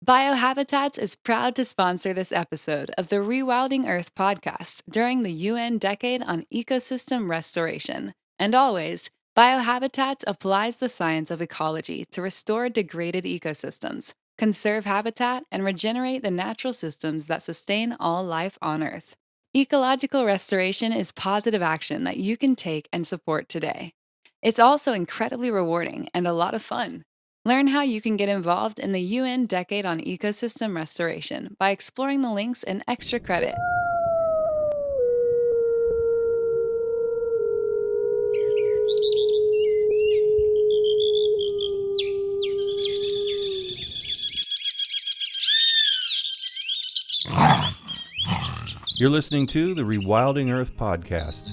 Biohabitats is proud to sponsor this episode of the Rewilding Earth podcast during the UN Decade on Ecosystem Restoration. And always, Biohabitats applies the science of ecology to restore degraded ecosystems, conserve habitat, and regenerate the natural systems that sustain all life on Earth. Ecological restoration is positive action that you can take and support today. It's also incredibly rewarding and a lot of fun. Learn how you can get involved in the UN Decade on Ecosystem Restoration by exploring the links in extra credit. You're listening to the Rewilding Earth podcast.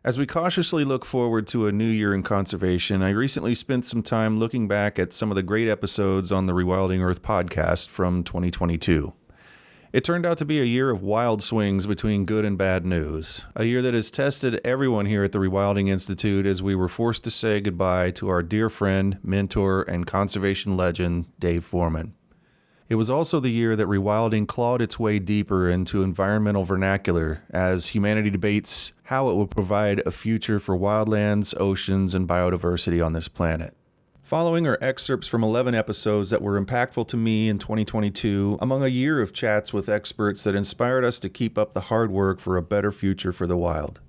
As we cautiously look forward to a new year in conservation, I recently spent some time looking back at some of the great episodes on the Rewilding Earth podcast from 2022. It turned out to be a year of wild swings between good and bad news, a year that has tested everyone here at the Rewilding Institute as we were forced to say goodbye to our dear friend, mentor, and conservation legend, Dave Foreman. It was also the year that rewilding clawed its way deeper into environmental vernacular as humanity debates how it will provide a future for wildlands, oceans, and biodiversity on this planet. Following are excerpts from 11 episodes that were impactful to me in 2022, among a year of chats with experts that inspired us to keep up the hard work for a better future for the wild.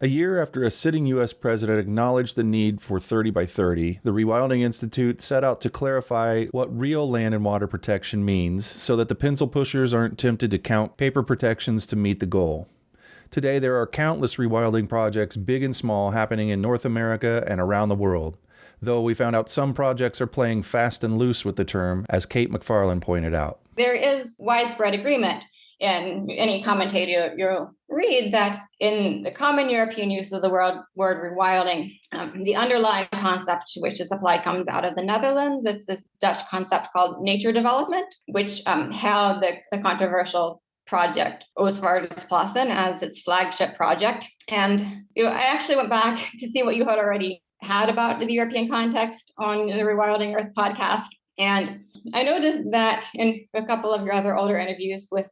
A year after a sitting U.S. president acknowledged the need for 30 by 30, the Rewilding Institute set out to clarify what real land and water protection means so that the pencil pushers aren't tempted to count paper protections to meet the goal. Today, there are countless rewilding projects, big and small, happening in North America and around the world, though we found out some projects are playing fast and loose with the term, as Kate McFarland pointed out. There is widespread agreement in any commentator you'll read that in the common European use of the word rewilding, the underlying concept which is applied comes out of the Netherlands. It's this Dutch concept called nature development, which held the controversial project Oostvaardersplassen as its flagship project. And I actually went back to see what you had already had about the European context on the Rewilding Earth podcast. And I noticed that in a couple of your other older interviews with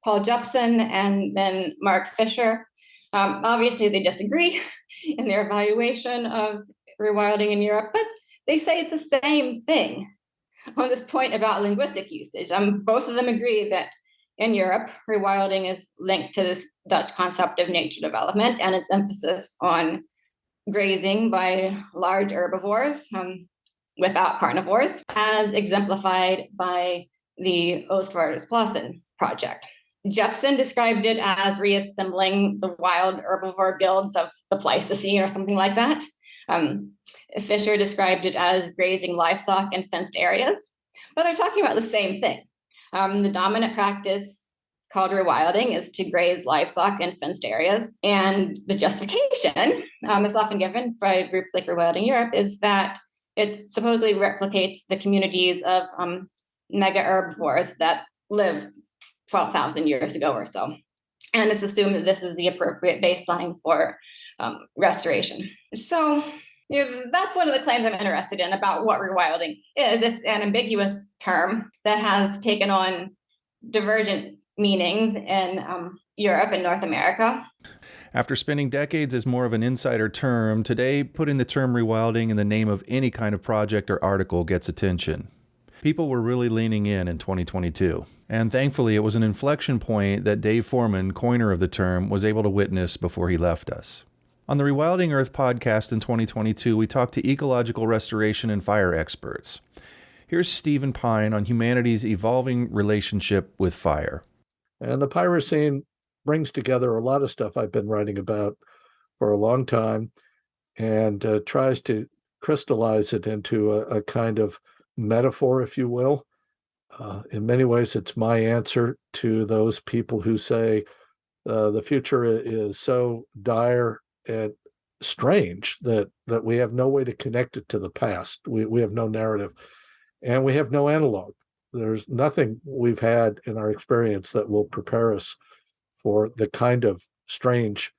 Paul Jepson and then Mark Fisher, obviously they disagree in their evaluation of rewilding in Europe, but they say the same thing on this point about linguistic usage. Both of them agree that in Europe, rewilding is linked to this Dutch concept of nature development and its emphasis on grazing by large herbivores without carnivores, as exemplified by the Oostvaardersplassen project. Jepson described it as reassembling the wild herbivore guilds of the Pleistocene or something like that. Fisher described it as grazing livestock in fenced areas, but they're talking about the same thing. The dominant practice called rewilding is to graze livestock in fenced areas, and the justification is often given by groups like Rewilding Europe is that it supposedly replicates the communities of mega herbivores that lived 12,000 years ago or so. And it's assumed that this is the appropriate baseline for restoration. So that's one of the claims I'm interested in about what rewilding is. It's an ambiguous term that has taken on divergent meanings in Europe and North America. After spending decades as more of an insider term, today putting the term rewilding in the name of any kind of project or article gets attention. People were really leaning in 2022. And thankfully, it was an inflection point that Dave Foreman, coiner of the term, was able to witness before he left us. On the Rewilding Earth podcast in 2022, we talked to ecological restoration and fire experts. Here's Stephen Pine on humanity's evolving relationship with fire. And the pyrocene brings together a lot of stuff I've been writing about for a long time and tries to crystallize it into a kind of metaphor, if you will. In many ways, it's my answer to those people who say the future is so dire and strange that we have no way to connect it to the past. We have no narrative. And we have no analog. There's nothing we've had in our experience that will prepare us for the kind of strange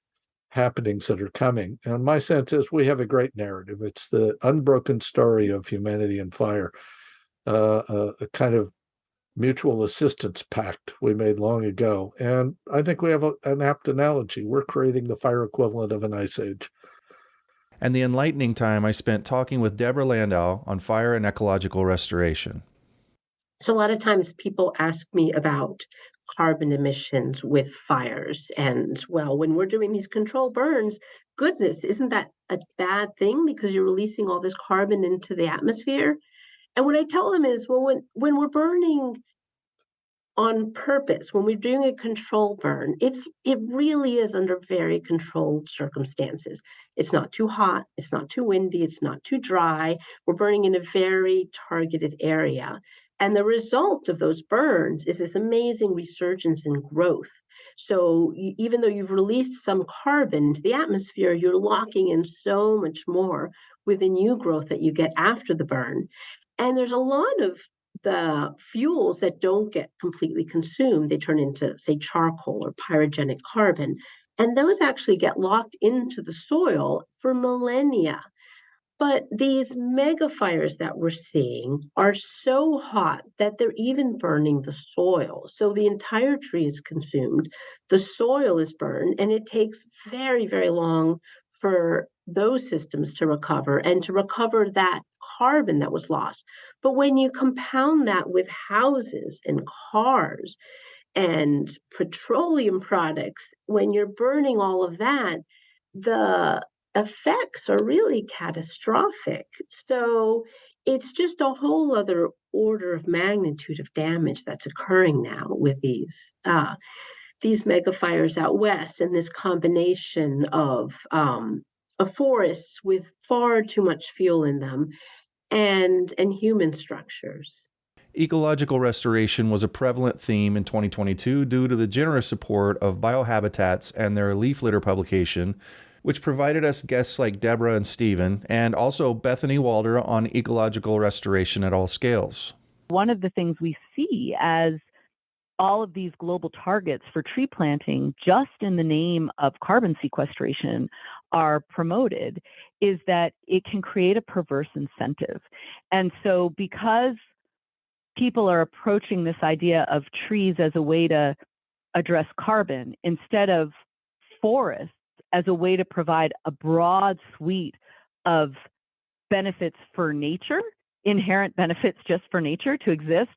happenings that are coming. And my sense is we have a great narrative. It's the unbroken story of humanity and fire, a kind of mutual assistance pact we made long ago. And I think we have an apt analogy. We're creating the fire equivalent of an ice age. And the enlightening time I spent talking with Deborah Landau on fire and ecological restoration. So a lot of times people ask me about carbon emissions with fires. And well, when we're doing these controlled burns, goodness, isn't that a bad thing because you're releasing all this carbon into the atmosphere? And what I tell them is, well, when we're burning on purpose, when we're doing a control burn, it really is under very controlled circumstances. It's not too hot, it's not too windy, it's not too dry. We're burning in a very targeted area. And the result of those burns is this amazing resurgence in growth. So even though you've released some carbon into the atmosphere, you're locking in so much more with the new growth that you get after the burn. And there's a lot of the fuels that don't get completely consumed. They turn into, say, charcoal or pyrogenic carbon. And those actually get locked into the soil for millennia. But these mega fires that we're seeing are so hot that they're even burning the soil. So the entire tree is consumed, the soil is burned, and it takes very, very long for those systems to recover and to recover that carbon that was lost. But when you compound that with houses and cars and petroleum products, when you're burning all of that, the effects are really catastrophic. So it's just a whole other order of magnitude of damage that's occurring now with these mega fires out west, and this combination of forests with far too much fuel in them and human structures. Ecological restoration was a prevalent theme in 2022 due to the generous support of Biohabitats and their leaf litter publication, which provided us guests like Deborah and Stephen, and also Bethany Walder on ecological restoration at all scales. One of the things we see as all of these global targets for tree planting, just in the name of carbon sequestration, are promoted, is that it can create a perverse incentive. And so because people are approaching this idea of trees as a way to address carbon instead of forests as a way to provide a broad suite of benefits for nature, inherent benefits just for nature to exist,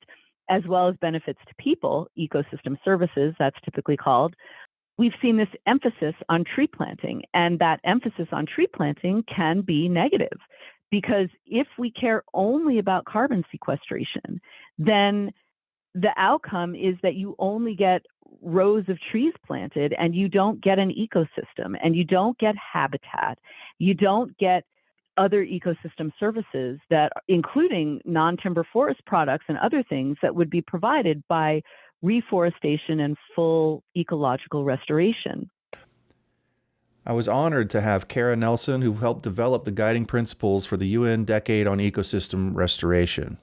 as well as benefits to people, ecosystem services, that's typically called, we've seen this emphasis on tree planting. And that emphasis on tree planting can be negative, because if we care only about carbon sequestration, then the outcome is that you only get rows of trees planted and you don't get an ecosystem and you don't get habitat. You don't get other ecosystem services that, including non-timber forest products and other things that would be provided by reforestation and full ecological restoration. I was honored to have Kara Nelson, who helped develop the guiding principles for the UN Decade on Ecosystem Restoration.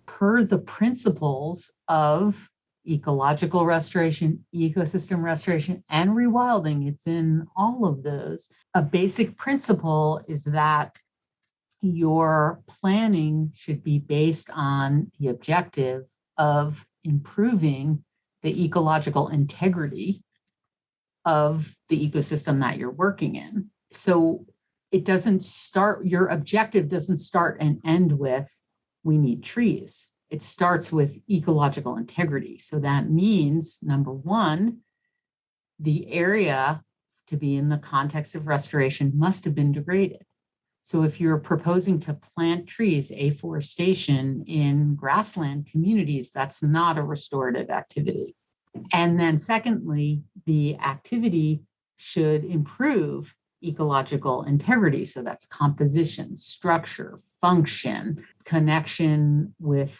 Per the principles of ecological restoration, ecosystem restoration, and rewilding, it's in all of those. A basic principle is that your planning should be based on the objective of improving the ecological integrity of the ecosystem that you're working in. So it doesn't start, your objective doesn't start and end with, we need trees. It starts with ecological integrity. So that means, number one, the area to be in the context of restoration must have been degraded. So if you're proposing to plant trees, afforestation in grassland communities, that's not a restorative activity. And then secondly, the activity should improve ecological integrity. So that's composition, structure, function, connection with,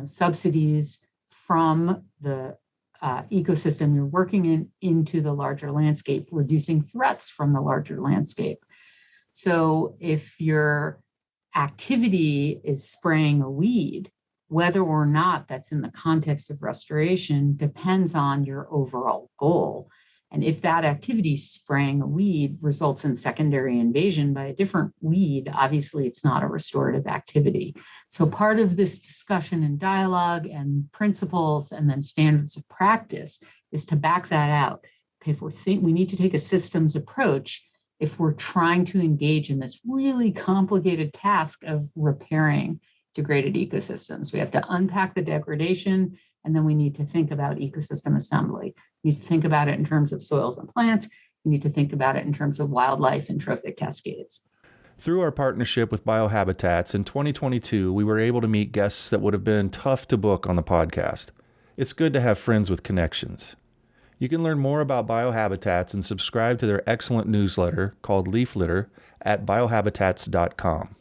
subsidies from the ecosystem you're working in into the larger landscape, reducing threats from the larger landscape. So if your activity is spraying a weed, whether or not that's in the context of restoration depends on your overall goal. And if that activity, spraying a weed, results in secondary invasion by a different weed, obviously it's not a restorative activity. So part of this discussion and dialogue and principles and then standards of practice is to back that out. Okay, if we need to take a systems approach if we're trying to engage in this really complicated task of repairing degraded ecosystems. We have to unpack the degradation, and then we need to think about ecosystem assembly. We need to think about it in terms of soils and plants. We need to think about it in terms of wildlife and trophic cascades. Through our partnership with Biohabitats in 2022, we were able to meet guests that would have been tough to book on the podcast. It's good to have friends with connections. You can learn more about Biohabitats and subscribe to their excellent newsletter called Leaf Litter at biohabitats.com.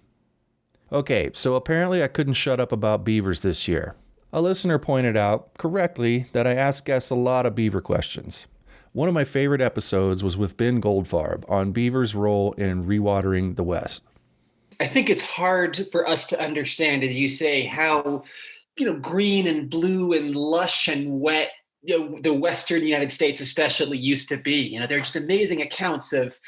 Okay, so apparently I couldn't shut up about beavers this year. A listener pointed out, correctly, that I asked guests a lot of beaver questions. One of my favorite episodes was with Ben Goldfarb on beavers' role in rewatering the West. I think it's hard for us to understand, as you say, how, green and blue and lush and wet, the Western United States especially used to be. They're just amazing accounts of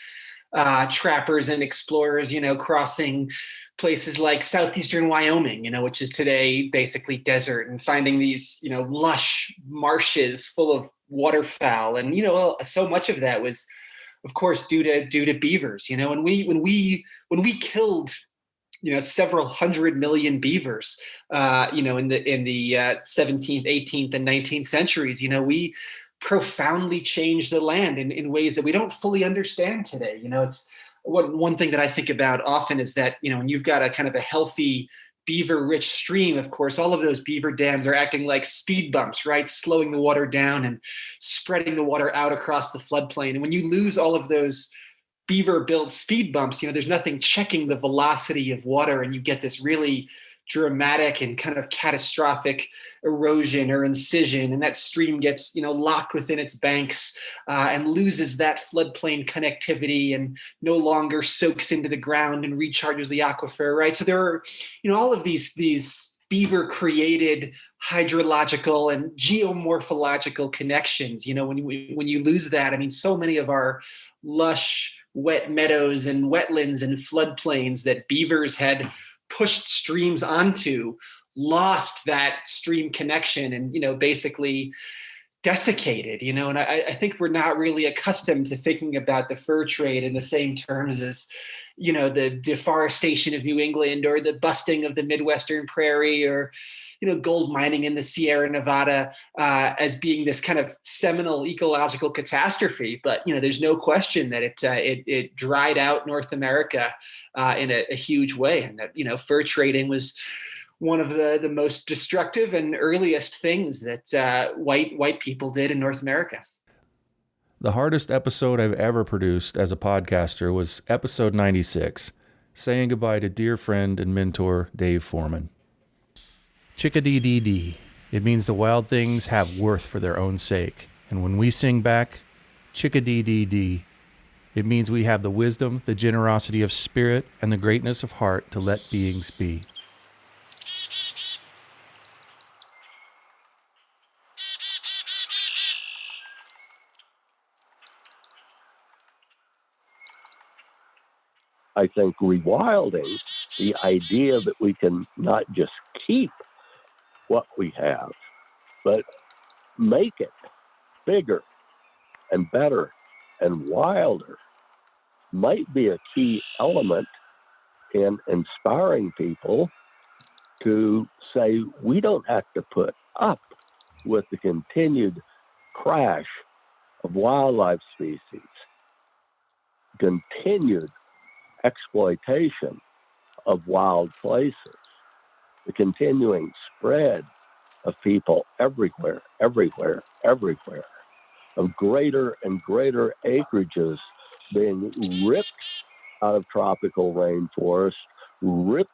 trappers and explorers, crossing places like southeastern Wyoming, which is today basically desert, and finding these, lush marshes full of waterfowl. And, so much of that was, of course, due to beavers, when we killed, several 100 million beavers, in the 17th, 18th, and 19th centuries, we profoundly changed the land in ways that we don't fully understand today. It's one thing that I think about often is that, when you've got a kind of a healthy beaver-rich stream, of course, all of those beaver dams are acting like speed bumps, right? Slowing the water down and spreading the water out across the floodplain. And when you lose all of those beaver-built speed bumps, there's nothing checking the velocity of water, and you get this really dramatic and kind of catastrophic erosion or incision, and that stream gets locked within its banks and loses that floodplain connectivity and no longer soaks into the ground and recharges the aquifer, right? So there are all of these beaver created hydrological and geomorphological connections. When you lose that, so many of our lush wet meadows and wetlands and floodplains that beavers had pushed streams onto lost that stream connection and basically desiccated, and I think we're not really accustomed to thinking about the fur trade in the same terms as the deforestation of New England or the busting of the Midwestern prairie or gold mining in the Sierra Nevada as being this kind of seminal ecological catastrophe. But, there's no question that it dried out North America in a huge way. And that, fur trading was one of the most destructive and earliest things that white people did in North America. The hardest episode I've ever produced as a podcaster was episode 96, saying goodbye to dear friend and mentor Dave Foreman. Chickadee-dee-dee. It means the wild things have worth for their own sake. And when we sing back, chickadee-dee-dee, it means we have the wisdom, the generosity of spirit, and the greatness of heart to let beings be. I think rewilding, the idea that we can not just keep what we have, but make it bigger and better and wilder, might be a key element in inspiring people to say we don't have to put up with the continued crash of wildlife species, continued exploitation of wild places, the continuing spread of people everywhere, of greater and greater acreages being ripped out of tropical rainforests, ripped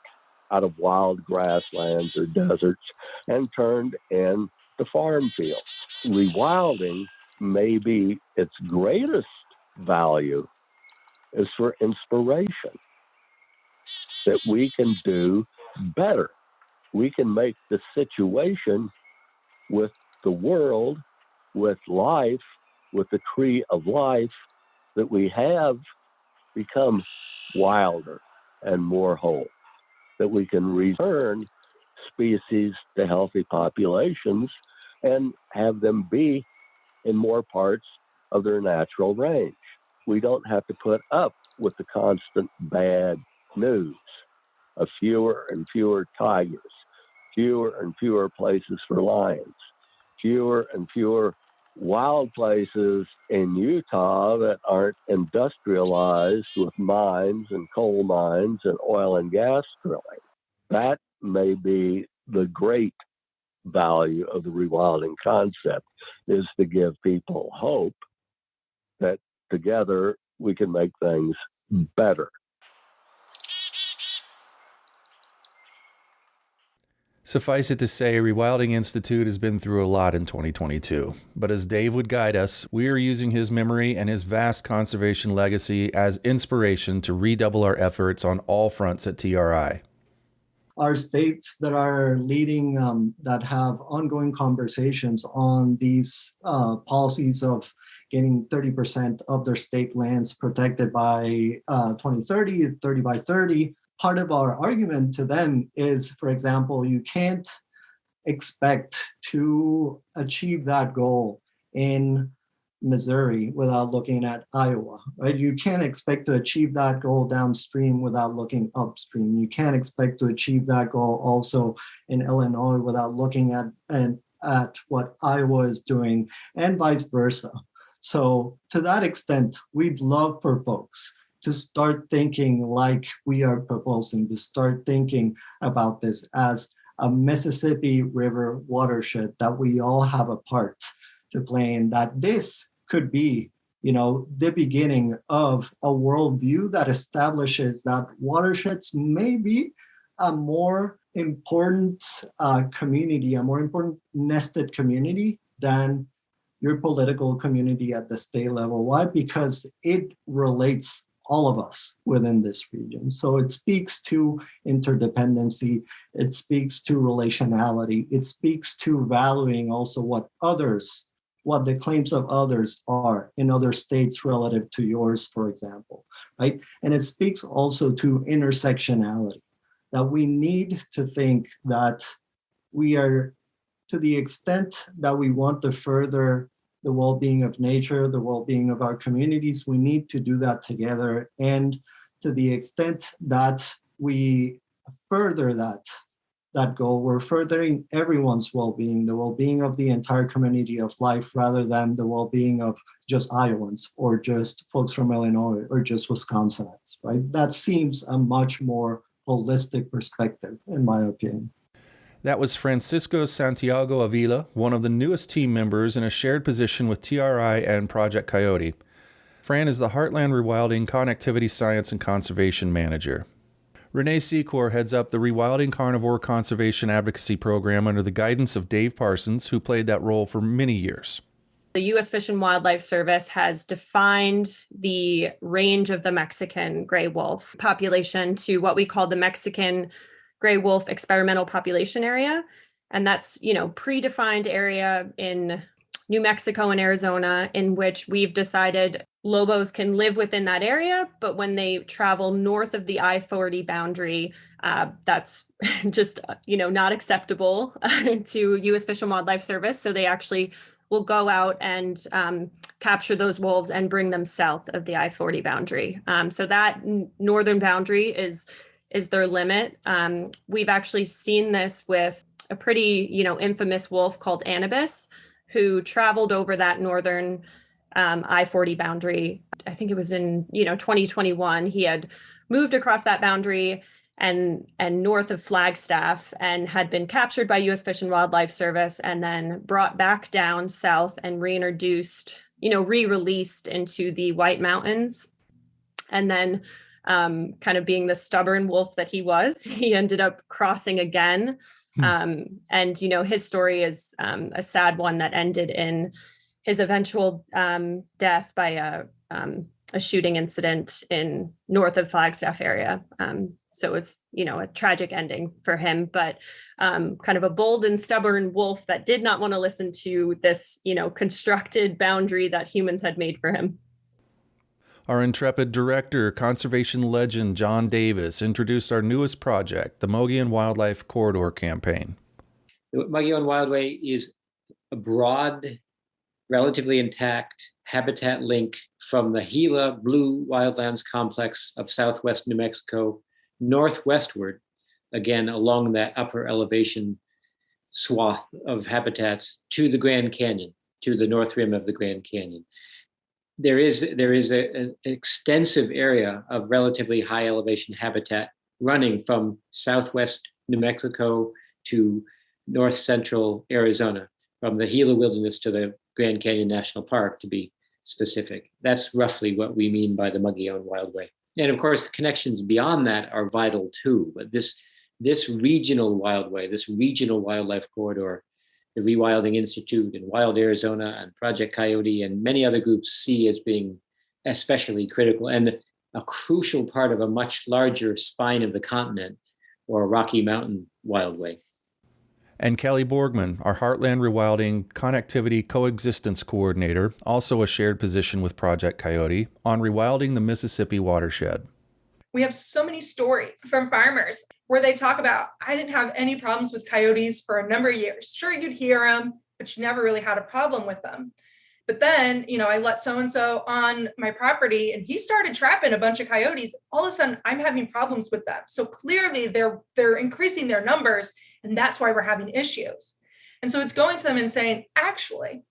out of wild grasslands or deserts, and turned into farm fields. Rewilding may be its greatest value is for inspiration, that we can do better we can make the situation with the world, with life, with the tree of life that we have become wilder and more whole, that we can return species to healthy populations and have them be in more parts of their natural range. We don't have to put up with the constant bad news of fewer and fewer tigers, fewer and fewer places for lions, fewer and fewer wild places in Utah that aren't industrialized with mines and coal mines and oil and gas drilling. That may be the great value of the rewilding concept, is to give people hope that together we can make things better. Suffice it to say, Rewilding Institute has been through a lot in 2022. But as Dave would guide us, we are using his memory and his vast conservation legacy as inspiration to redouble our efforts on all fronts at TRI. Our states that are leading, that have ongoing conversations on these policies of getting 30% of their state lands protected by 2030, 30 by 30. Part of our argument to them is, for example, you can't expect to achieve that goal in Missouri without looking at Iowa, right? You can't expect to achieve that goal downstream without looking upstream. You can't expect to achieve that goal also in Illinois without looking at what Iowa is doing, and vice versa. So to that extent, we'd love for folks to start thinking like we are proposing, to start thinking about this as a Mississippi River watershed that we all have a part to play in, that this could be, the beginning of a worldview that establishes that watersheds may be a more important community, a more important nested community than your political community at the state level. Why? Because it relates all of us within this region. So it speaks to interdependency, it speaks to relationality, it speaks to valuing also what the claims of others are in other states relative to yours, for example, right? And it speaks also to intersectionality, that we need to think that we are, to the extent that we want to further the well-being of nature, the well-being of our communities, we need to do that together. And to the extent that we further that goal, we're furthering everyone's well-being, the well-being of the entire community of life, rather than the well-being of just Iowans or just folks from Illinois or just Wisconsinites, right? That seems a much more holistic perspective, in my opinion. That was Francisco Santiago Avila, one of the newest team members in a shared position with TRI and Project Coyote. Fran is the Heartland Rewilding Connectivity Science and Conservation Manager. Renee Secor heads up the Rewilding Carnivore Conservation Advocacy Program under the guidance of Dave Parsons, who played that role for many years. The U.S. Fish and Wildlife Service has defined the range of the Mexican gray wolf population to what we call the Mexican gray wolf experimental population area. And that's, predefined area in New Mexico and Arizona, in which we've decided lobos can live within that area, but when they travel north of the I-40 boundary, that's just, not acceptable to U.S. Fish and Wildlife Service. So they actually will go out and capture those wolves and bring them south of the I-40 boundary. So that northern boundary is their limit. We've actually seen this with a pretty, infamous wolf called Anubis, who traveled over that northern I-40 boundary. I think it was in, 2021. He had moved across that boundary and north of Flagstaff and had been captured by U.S. Fish and Wildlife Service and then brought back down south and reintroduced, re-released into the White Mountains. And then kind of being the stubborn wolf that he was, he ended up crossing again. And, his story is a sad one that ended in his eventual death by a shooting incident in north of Flagstaff area. So it's, a tragic ending for him, but kind of a bold and stubborn wolf that did not want to listen to this, constructed boundary that humans had made for him. Our intrepid director, conservation legend John Davis, introduced our newest project, the Mogollon Wildlife Corridor Campaign. The Mogollon Wildway is a broad, relatively intact habitat link from the Gila Blue Wildlands Complex of southwest New Mexico northwestward, again along that upper elevation swath of habitats, to the Grand Canyon, to the north rim of the Grand Canyon. There is an extensive area of relatively high elevation habitat running from southwest New Mexico to north central Arizona, from the Gila Wilderness to the Grand Canyon National Park, to be specific. That's roughly what we mean by the Mogollon Wildway. And of course, the connections beyond that are vital too. But this regional wildway, this regional wildlife corridor, the Rewilding Institute and Wild Arizona and Project Coyote and many other groups see as being especially critical and a crucial part of a much larger spine of the continent, or Rocky Mountain Wildway. And Kelly Borgman, our Heartland Rewilding Connectivity Coexistence Coordinator, also a shared position with Project Coyote, on rewilding the Mississippi watershed. We have so many stories from farmers where they talk about, I didn't have any problems with coyotes for a number of years. Sure, you'd hear them, but you never really had a problem with them. But then, I let so-and-so on my property and he started trapping a bunch of coyotes. All of a sudden, I'm having problems with them. So clearly they're increasing their numbers, and that's why we're having issues. And so it's going to them and saying, actually,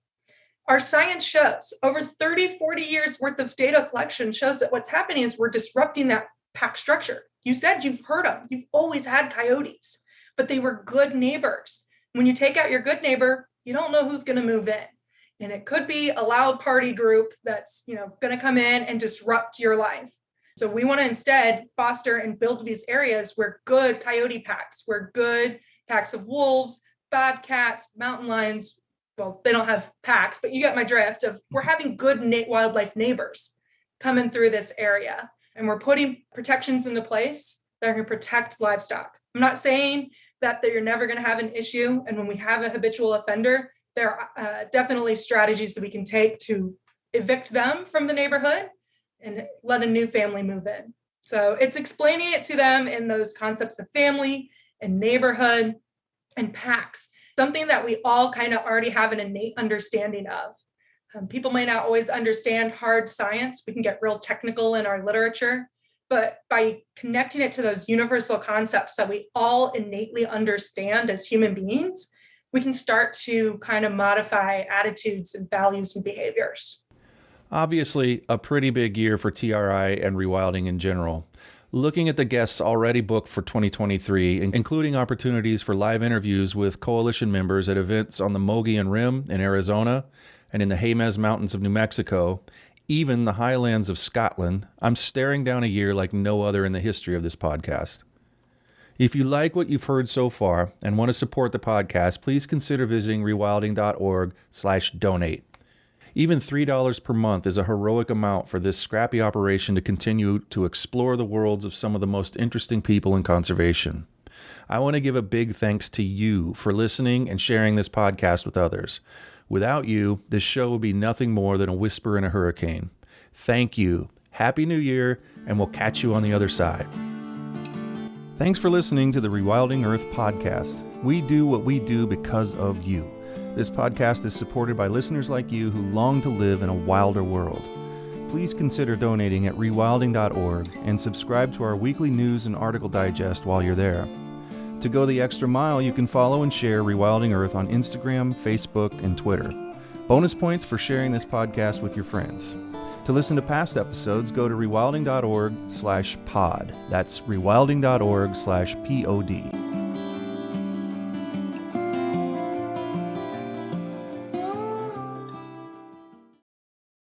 our science shows over 30, 40 years worth of data collection shows that what's happening is we're disrupting that pack structure. You said you've heard them. You've always had coyotes, but they were good neighbors. When you take out your good neighbor, you don't know who's going to move in. And it could be a loud party group that's, going to come in and disrupt your life. So we want to instead foster and build these areas where good coyote packs, where good packs of wolves, bobcats, mountain lions, well, they don't have packs, but you get my drift of we're having good wildlife neighbors coming through this area. And we're putting protections into place that are going to protect livestock. I'm not saying that you're never going to have an issue. And when we have a habitual offender, there are definitely strategies that we can take to evict them from the neighborhood and let a new family move in. So it's explaining it to them in those concepts of family and neighborhood and packs, something that we all kind of already have an innate understanding of. People may not always understand hard science. We can get real technical in our literature, but by connecting it to those universal concepts that we all innately understand as human beings, we can start to kind of modify attitudes and values and behaviors. Obviously, a pretty big year for TRI and rewilding in general. Looking at the guests already booked for 2023, including opportunities for live interviews with coalition members at events on the Mogollon Rim in Arizona and in the Jemez Mountains of New Mexico, even the highlands of Scotland, I'm staring down a year like no other in the history of this podcast. If you like what you've heard so far and want to support the podcast, please consider visiting rewilding.org/donate. Even $3 per month is a heroic amount for this scrappy operation to continue to explore the worlds of some of the most interesting people in conservation. I want to give a big thanks to you for listening and sharing this podcast with others. Without you, this show would be nothing more than a whisper in a hurricane. Thank you. Happy New Year, and we'll catch you on the other side. Thanks for listening to the Rewilding Earth podcast. We do what we do because of you. This podcast is supported by listeners like you who long to live in a wilder world. Please consider donating at rewilding.org and subscribe to our weekly news and article digest while you're there. To go the extra mile, you can follow and share Rewilding Earth on Instagram, Facebook, and Twitter. Bonus points for sharing this podcast with your friends. To listen to past episodes, go to rewilding.org/pod. That's rewilding.org/pod.